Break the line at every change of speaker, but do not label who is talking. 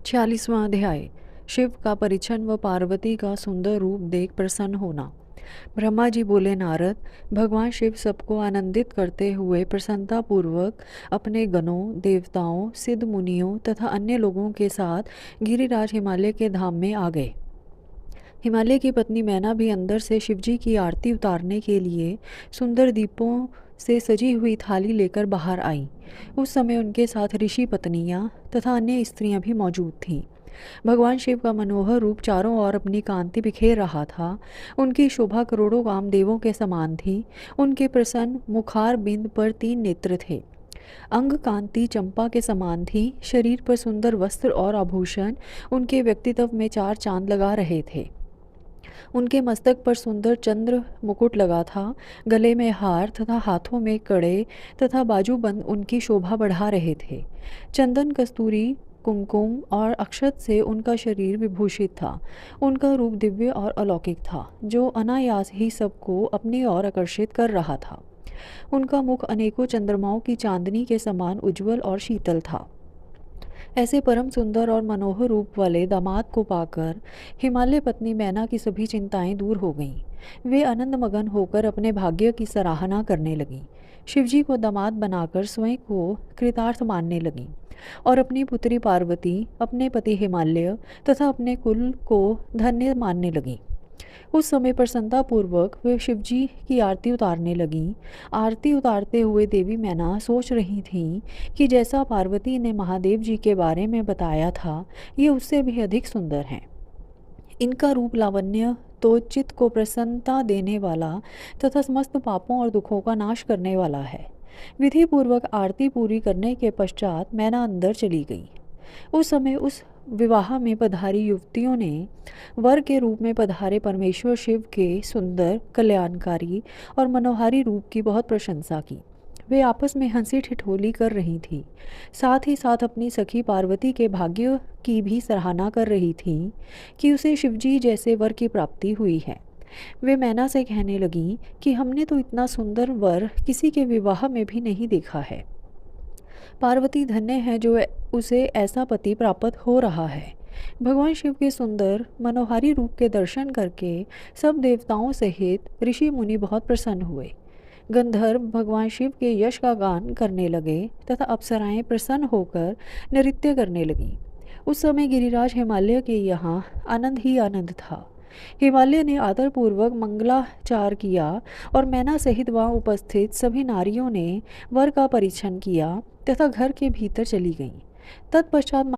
46वां अध्याय। शिव का परिछन व पार्वती का सुंदर रूप देख प्रसन्न होना। ब्रह्मा जी बोले, नारद, भगवान शिव सबको आनंदित करते हुए प्रसन्नतापूर्वक अपने गणों, देवताओं, सिद्ध मुनियों तथा अन्य लोगों के साथ गिरिराज हिमालय के धाम में आ गए। हिमालय की पत्नी मैना भी अंदर से शिवजी की आरती उतारने के लिए सुंदर दीपों से सजी हुई थाली लेकर बाहर आई। उस समय उनके साथ ऋषि पत्नियां तथा अन्य स्त्रियां भी मौजूद थीं। भगवान शिव का मनोहर रूप चारों ओर अपनी कांति बिखेर रहा था। उनकी शोभा करोड़ों कामदेवों के समान थी। उनके प्रसन्न मुखार बिंद पर 3 नेत्र थे। अंग कांति चंपा के समान थी। शरीर पर सुंदर वस्त्र और आभूषण उनके व्यक्तित्व में 4 चांद लगा रहे थे। उनके मस्तक पर सुंदर चंद्र मुकुट लगा था। गले में हार तथा हाथों में कड़े तथा बाजूबंद उनकी शोभा बढ़ा रहे थे। चंदन, कस्तूरी, कुमकुम और अक्षत से उनका शरीर विभूषित था। उनका रूप दिव्य और अलौकिक था, जो अनायास ही सबको अपनी ओर आकर्षित कर रहा था। उनका मुख अनेकों चंद्रमाओं की चांदनी के समान उज्जवल और शीतल था। ऐसे परम सुंदर और मनोहर रूप वाले दामाद को पाकर हिमालय पत्नी मैना की सभी चिंताएं दूर हो गईं। वे आनंद मगन होकर अपने भाग्य की सराहना करने लगीं। शिवजी को दामाद बनाकर स्वयं को कृतार्थ मानने लगीं और अपनी पुत्री पार्वती, अपने पति हिमालय तथा अपने कुल को धन्य मानने लगीं। उस समय प्रसन्नतापूर्वक वे शिवजी की आरती उतारने लगीं। आरती उतारते हुए देवी मैना सोच रही थीं कि जैसा पार्वती ने महादेव जी के बारे में बताया था, ये उससे भी अधिक सुंदर हैं। इनका रूप लावण्य तो चित्त को प्रसन्नता देने वाला तथा समस्त पापों और दुखों का नाश करने वाला है। विधि पूर्वक आरती पूरी करने के पश्चात मैना अंदर चली गई। उस समय उस विवाह में पधारी युवतियों ने वर के रूप में पधारे परमेश्वर शिव के सुंदर, कल्याणकारी और मनोहारी रूप की बहुत प्रशंसा की। वे आपस में हंसी ठिठोली कर रही थीं। साथ ही साथ अपनी सखी पार्वती के भाग्य की भी सराहना कर रही थीं कि उसे शिवजी जैसे वर की प्राप्ति हुई है। वे मैना से कहने लगीं कि हमने तो इतना सुंदर वर किसी के विवाह में भी नहीं देखा है। पार्वती धन्य है जो उसे ऐसा पति प्राप्त हो रहा है। भगवान शिव के सुंदर मनोहारी रूप के दर्शन करके सब देवताओं सहित ऋषि मुनि बहुत प्रसन्न हुए। गंधर्व भगवान शिव के यश का गान करने लगे तथा अप्सराएं प्रसन्न होकर नृत्य करने लगीं। उस समय गिरिराज हिमालय के यहाँ आनंद ही आनंद था। हिमालय ने आदरपूर्वक मंगलाचार किया और मैना सहित वहाँ उपस्थित सभी नारियों ने वर का परिछन किया तथा घर के भीतर चली गईं। तत्पश्चात